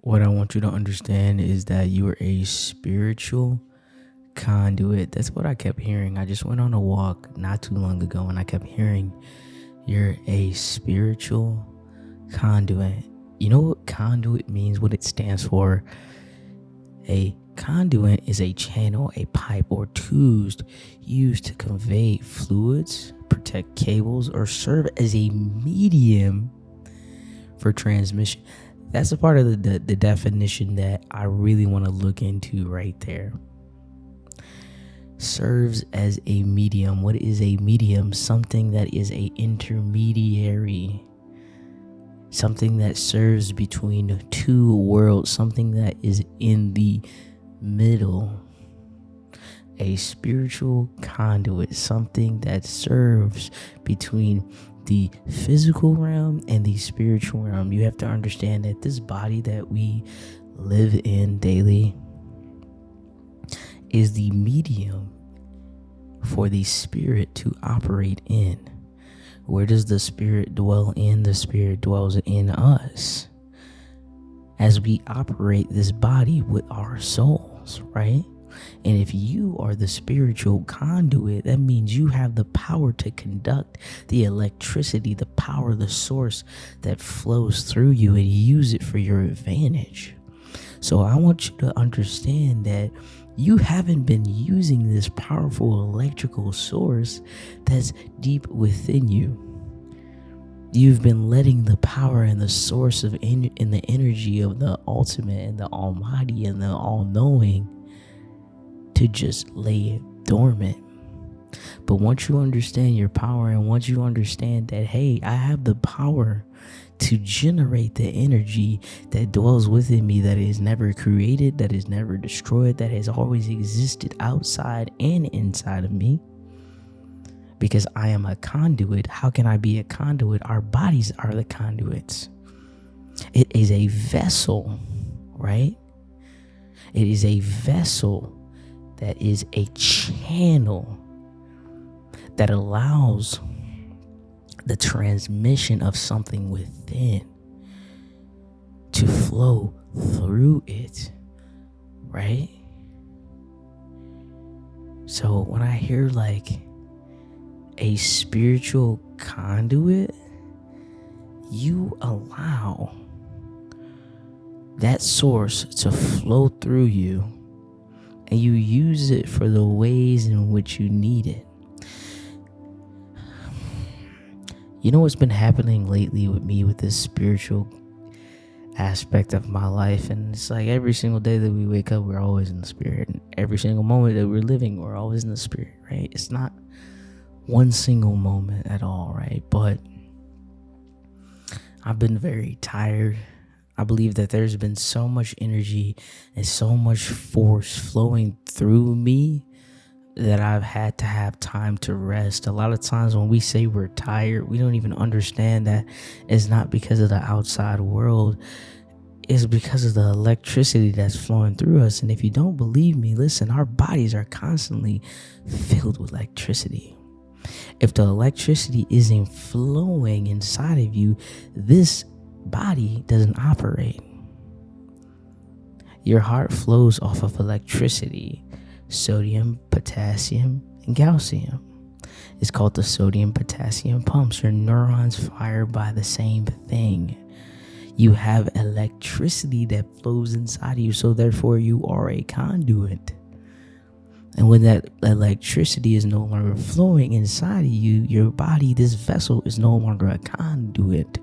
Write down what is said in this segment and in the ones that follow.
What I want you to understand is that you are a spiritual conduit. That's what I kept hearing. I just went on a walk not too long ago and I kept hearing you're a spiritual conduit. You know what conduit means, what it stands for? A conduit is a channel, a pipe, or tubes used to convey fluids, protect cables, or serve as a medium for transmission. That's a part of the definition that I really want to look into right there. Serves as a medium. What is a medium? Something that is a intermediary. Something that serves between two worlds. Something that is in the middle. A spiritual conduit. Something that serves between the physical realm and the spiritual realm. You have to understand that this body that we live in daily is the medium for the spirit to operate in. Where does the spirit dwell in? The spirit dwells in us as we operate this body with our souls, right? And if you are the spiritual conduit, that means you have the power to conduct the electricity, the power, the source that flows through you, and use it for your advantage. So I want you to understand that you haven't been using this powerful electrical source that's deep within you. You've been letting the power and the source of and the energy of the ultimate and the almighty and the all-knowing to just lay dormant. But once you understand your power, and once you understand that, hey, I have the power to generate the energy that dwells within me, that is never created, that is never destroyed, that has always existed outside and inside of me, because I am a conduit. How can I be a conduit? Our bodies are the conduits. It is a vessel, right? It is a vessel that is a channel that allows the transmission of something within to flow through it, right? So when I hear like a spiritual conduit, you allow that source to flow through you, and you use it for the ways in which you need it. You know what's been happening lately with me with this spiritual aspect of my life? And it's like every single day that we wake up, we're always in the spirit. And every single moment that we're living, we're always in the spirit, right? It's not one single moment at all, right? But I've been very tired. I believe that there's been so much energy and so much force flowing through me that I've had to have time to rest. A lot of times when we say we're tired, we don't even understand that it's not because of the outside world. It's because of the electricity that's flowing through us. And if you don't believe me, listen, our bodies are constantly filled with electricity. If the electricity isn't flowing inside of you, this body doesn't operate. Your heart flows off of electricity, sodium, potassium, and calcium. It's called the sodium potassium pumps. Your neurons fire by the same thing. You have electricity that flows inside of you, so therefore you are a conduit. And when that electricity is no longer flowing inside of you, your body, this vessel, is no longer a conduit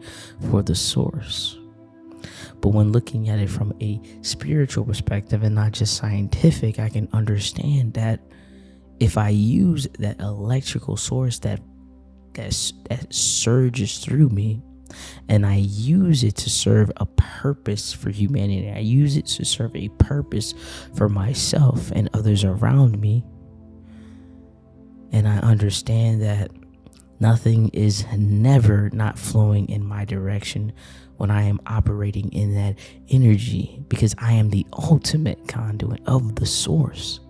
for the source. But when looking at it from a spiritual perspective and not just scientific, I can understand that if I use that electrical source that surges through me, and I use it to serve a purpose for humanity, I use it to serve a purpose for myself and others around me, and I understand that nothing is never not flowing in my direction when I am operating in that energy, because I am the ultimate conduit of the source.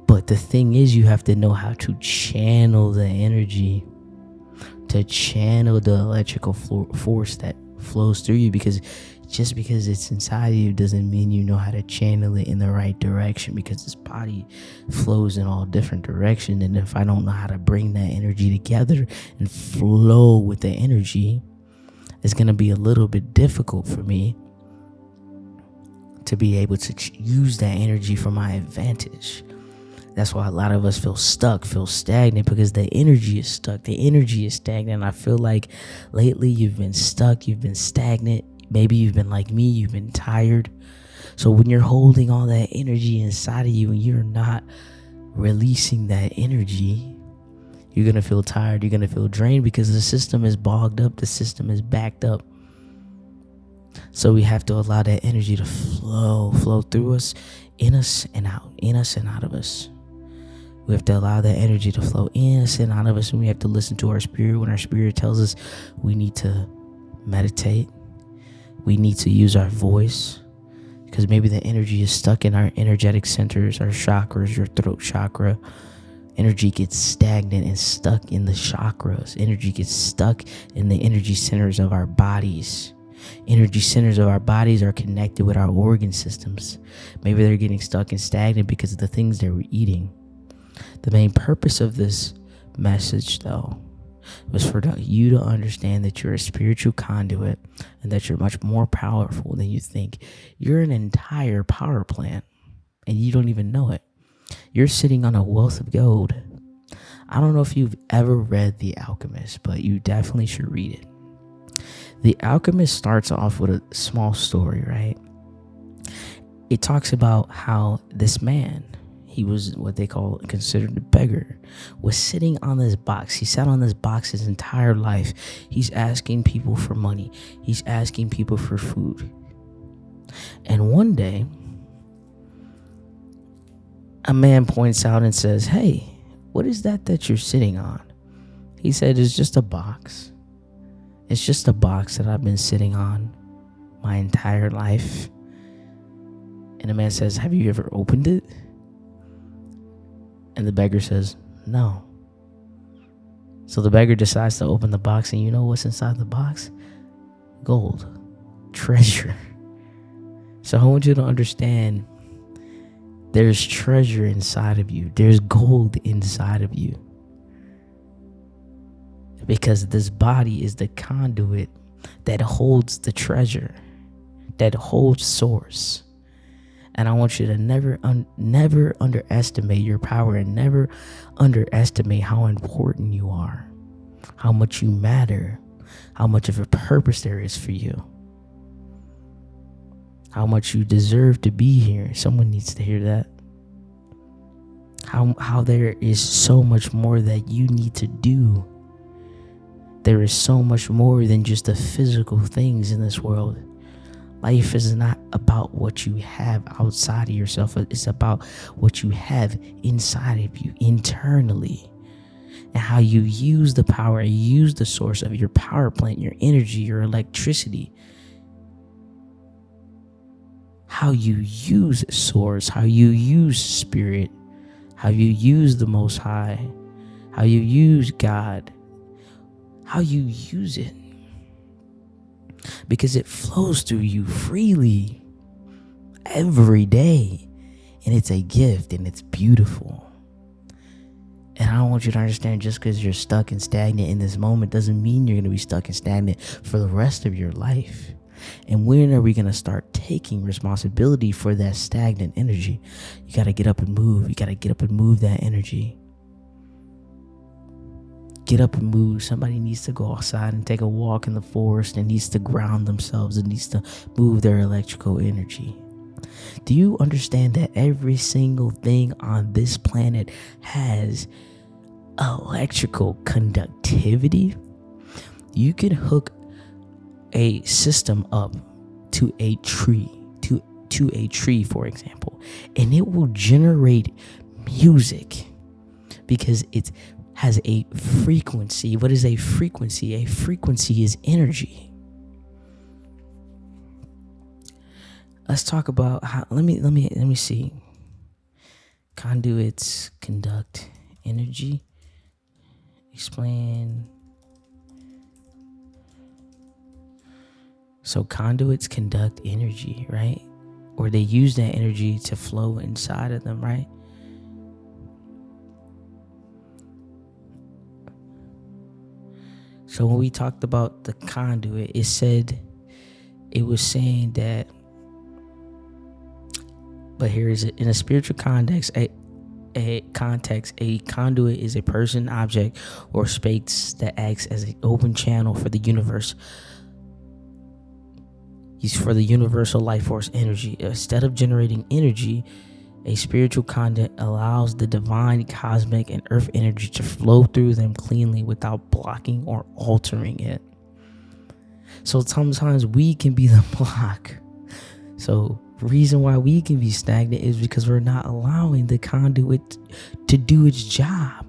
But the thing is, you have to know how to channel the energy, to channel the electrical force that flows through you, because just because it's inside of you doesn't mean you know how to channel it in the right direction, because this body flows in all different directions. And if I don't know how to bring that energy together and flow with the energy, it's going to be a little bit difficult for me to be able to use that energy for my advantage. That's why a lot of us feel stuck, feel stagnant, because the energy is stuck. The energy is stagnant. I feel like lately you've been stuck, you've been stagnant. Maybe you've been like me, you've been tired. So when you're holding all that energy inside of you and you're not releasing that energy, you're going to feel tired, you're going to feel drained, because the system is bogged up, the system is backed up. So we have to allow that energy to flow through us, in us and out of us. We have to allow that energy to flow in us and out of us, and we have to listen to our spirit when our spirit tells us we need to meditate. We need to use our voice, because maybe the energy is stuck in our energetic centers, our chakras, your throat chakra. Energy gets stagnant and stuck in the chakras. Energy gets stuck in the energy centers of our bodies. Energy centers of our bodies are connected with our organ systems. Maybe they're getting stuck and stagnant because of the things they were eating. The main purpose of this message, though, was for you to understand that you're a spiritual conduit and that you're much more powerful than you think. You're an entire power plant and you don't even know it. You're sitting on a wealth of gold. I don't know if you've ever read The Alchemist, but you definitely should read it. The Alchemist starts off with a small story, right? It talks about how this man, he was what they considered a beggar, was sitting on this box. He sat on this box his entire life. He's asking people for money. He's asking people for food. And one day, a man points out and says, "Hey, what is that you're sitting on?" He said, "It's just a box. It's just a box that I've been sitting on my entire life." And the man says, "Have you ever opened it?" And the beggar says, "No." So the beggar decides to open the box, and you know what's inside the box? Gold. Treasure. So I want you to understand, there's treasure inside of you. There's gold inside of you. Because this body is the conduit that holds the treasure, that holds source. And I want you to never underestimate your power, and never underestimate how important you are, how much you matter, how much of a purpose there is for you, how much you deserve to be here. Someone needs to hear that. How there is so much more that you need to do. There is so much more than just the physical things in this world. Life is not about what you have outside of yourself. It's about what you have inside of you, internally. And how you use the power, and use the source of your power plant, your energy, your electricity. How you use source, how you use spirit, how you use the Most High, how you use God, how you use it. Because it flows through you freely every day. And it's a gift, and it's beautiful. And I want you to understand, just because you're stuck and stagnant in this moment doesn't mean you're going to be stuck and stagnant for the rest of your life. And when are we going to start taking responsibility for that stagnant energy? You got to get up and move. You got to get up and move that energy. Get up and move. Somebody needs to go outside and take a walk in the forest, and needs to ground themselves, and needs to move their electrical energy. Do you understand that every single thing on this planet has electrical conductivity? You can hook a system up to a tree, to a tree, for example, and it will generate music because it has a frequency. What is a frequency? A frequency is energy. Let's talk about how. Let me see. Conduits conduct energy. Explain. So conduits conduct energy, right? Or they use that energy to flow inside of them, right? So when we talked about the conduit, it was saying that, but here is it, in a spiritual context, a conduit is a person, object, or space that acts as an open channel for the universe. For the universal life force energy. Instead of generating energy, a spiritual conduit allows the divine, cosmic, and earth energy to flow through them cleanly without blocking or altering it. So sometimes we can be the block. So the reason why we can be stagnant is because we're not allowing the conduit to do its job.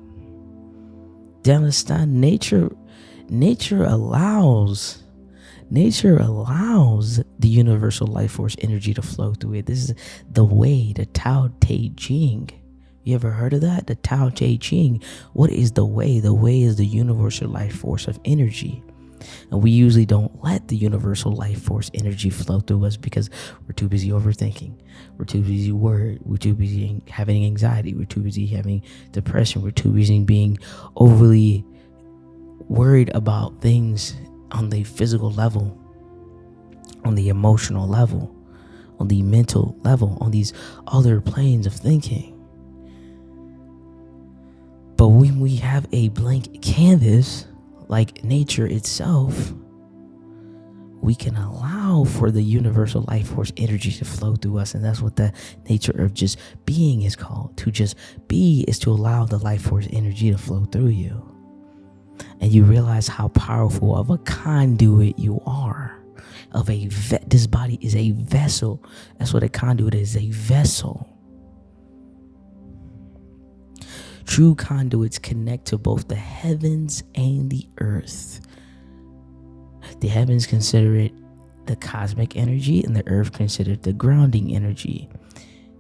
Do you understand? Nature allows the universal life force energy to flow through it. This is the way, the Tao Te Ching. You ever heard of that? The Tao Te Ching. What is the way? The way is the universal life force of energy. And we usually don't let the universal life force energy flow through us because we're too busy overthinking. We're too busy worried. We're too busy having anxiety. We're too busy having depression. We're too busy being overly worried about things on the physical level, on the emotional level, on the mental level, on these other planes of thinking. But when we have a blank canvas, like nature itself, we can allow for the universal life force energy to flow through us. And that's what the nature of just being is called. To just be is to allow the life force energy to flow through you. And you realize how powerful of a conduit you are. This body is a vessel. That's what a conduit is, a vessel. True conduits connect to both the heavens and the earth. The heavens consider it the cosmic energy, and the earth considered the grounding energy.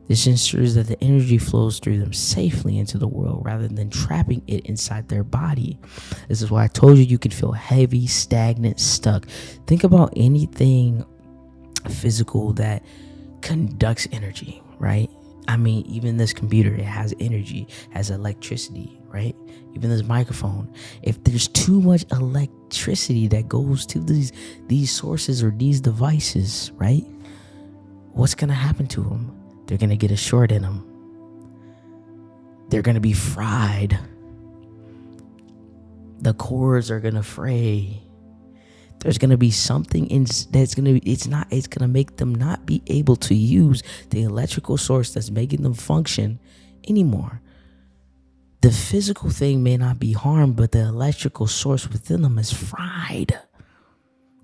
This ensures that the energy flows through them safely into the world rather than trapping it inside their body. This is why I told you can feel heavy, stagnant, stuck. Think about anything physical that conducts energy, right? I mean, even this computer, it has energy, has electricity, right? Even this microphone. If there's too much electricity that goes to these sources or these devices, right? What's going to happen to them? They're going to get a short in them. They're going to be fried. The cords are going to fray. There's going to be something it's going to make them not be able to use the electrical source that's making them function anymore. The physical thing may not be harmed, but the electrical source within them is fried.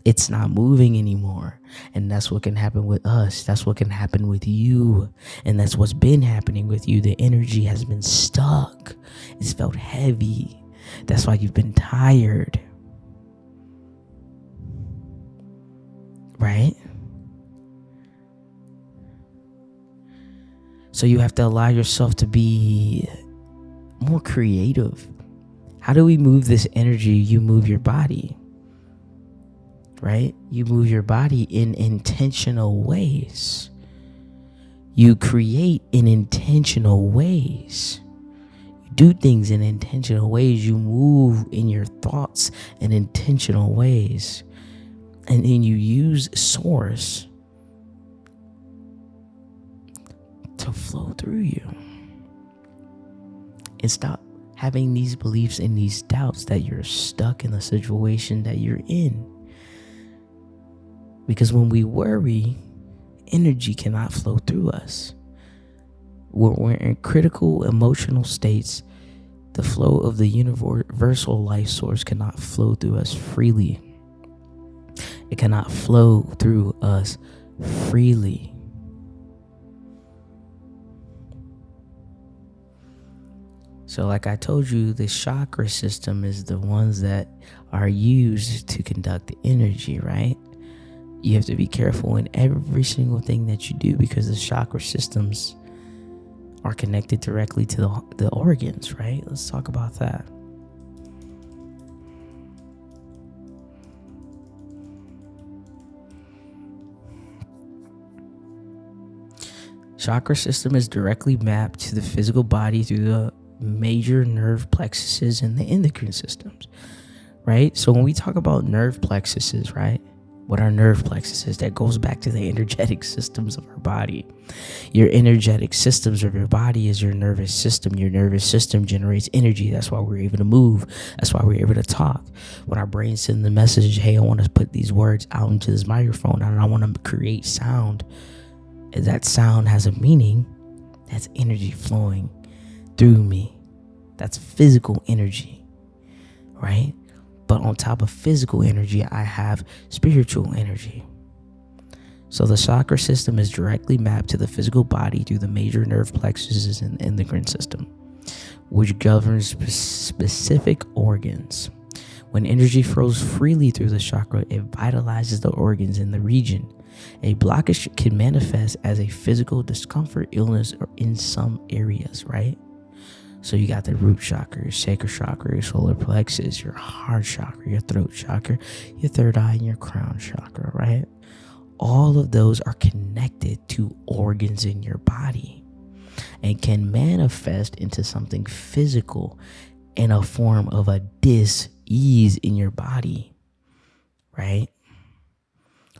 It's not moving anymore. And that's what can happen with us. That's what can happen with you. And that's what's been happening with you. The energy has been stuck. It's felt heavy. That's why you've been tired. Right? So you have to allow yourself to be more creative. How do we move this energy? You move your body. Right? You move your body in intentional ways. You create in intentional ways. You do things in intentional ways. You move in your thoughts in intentional ways. And then you use source to flow through you. And stop having these beliefs and these doubts that you're stuck in the situation that you're in. Because when we worry, energy cannot flow through us. When we're in critical emotional states, the flow of the universal life source cannot flow through us freely. It cannot flow through us freely. So like I told you, the chakra system is the ones that are used to conduct energy, right? You have to be careful in every single thing that you do because the chakra systems are connected directly to the organs, right? Let's talk about that. Chakra system is directly mapped to the physical body through the major nerve plexuses and the endocrine systems, right? So when we talk about nerve plexuses, right? What are nerve plexuses? That goes back to the energetic systems of our body. Your energetic systems of your body is your nervous system. Your nervous system generates energy. That's why we're able to move. That's why we're able to talk. When our brain sends the message, hey, I want to put these words out into this microphone and I want to create sound. If that sound has a meaning, that's energy flowing through me. That's physical energy, right? But on top of physical energy, I have spiritual energy. So the chakra system is directly mapped to the physical body through the major nerve plexuses and endocrine system, which governs specific organs. When energy flows freely through the chakra, it vitalizes the organs in the region. A blockage can manifest as a physical discomfort, illness, or in some areas, right? So you got the root chakra, your sacral chakra, your solar plexus, your heart chakra, your throat chakra, your third eye, and your crown chakra, right? All of those are connected to organs in your body and can manifest into something physical in a form of a dis-ease in your body, right?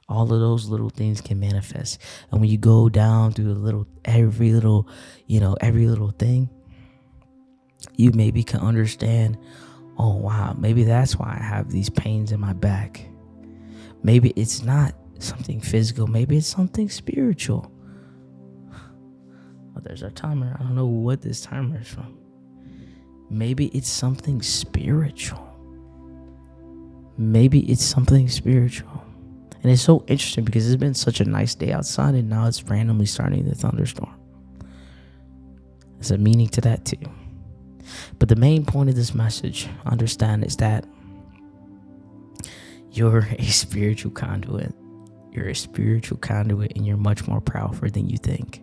All of those little things can manifest. And when you go down through every little thing, you maybe can understand, oh wow, maybe that's why I have these pains in my back. Maybe it's not something physical, maybe it's something spiritual. Oh, there's our timer. I don't know what this timer is from. Maybe it's something spiritual. Maybe it's something spiritual. And it's so interesting because it's been such a nice day outside and now it's randomly starting to thunderstorm. There's a meaning to that too. But the main point of this message, understand, is that you're a spiritual conduit. You're a spiritual conduit and you're much more powerful than you think.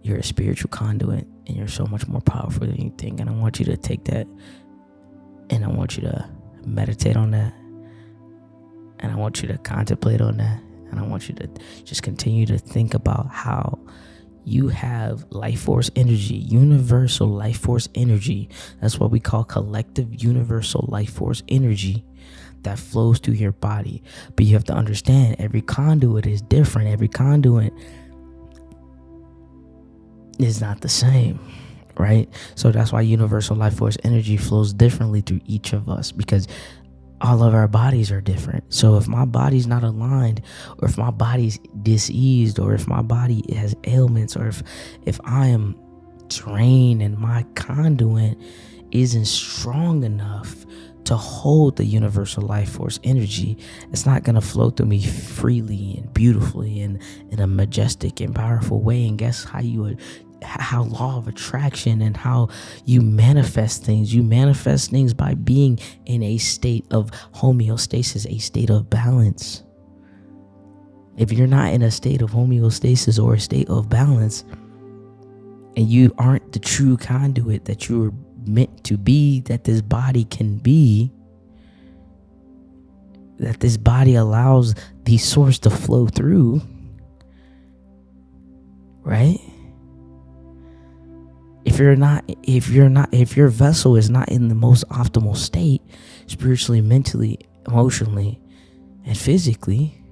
You're a spiritual conduit and you're so much more powerful than you think. And I want you to take that and I want you to meditate on that. And I want you to contemplate on that. And I want you to just continue to think about how you have life force energy, universal life force energy. That's what we call collective universal life force energy that flows through your body. But you have to understand, every conduit is different. Every conduit is not the same, right? So that's why universal life force energy flows differently through each of us, because all of our bodies are different. So if my body's not aligned, or if my body's diseased, or if my body has ailments, or if I am drained and my conduit isn't strong enough to hold the universal life force energy, it's not going to flow through me freely and beautifully and in a majestic and powerful way. And guess how law of attraction and how you manifest things. You manifest things by being in a state of homeostasis, a state of balance. If you're not in a state of homeostasis or a state of balance, and you aren't the true conduit that you were meant to be, that this body can be, that this body allows the source to flow through, right? If your vessel is not in the most optimal state, spiritually, mentally, emotionally, and physically,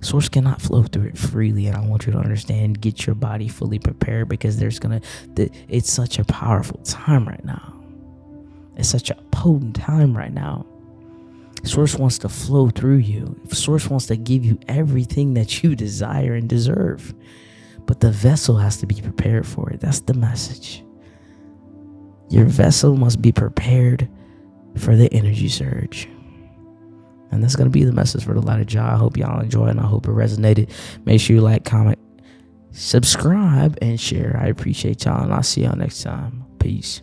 source cannot flow through it freely. And I want you to understand, get your body fully prepared, because it's such a powerful time right now. It's such a potent time right now. Source wants to flow through you. Source wants to give you everything that you desire and deserve. But the vessel has to be prepared for it. That's the message. Your vessel must be prepared for the energy surge. And that's going to be the message for the light of Jah. I hope y'all enjoy it and I hope it resonated. Make sure you like, comment, subscribe, and share. I appreciate y'all, and I'll see y'all next time. Peace.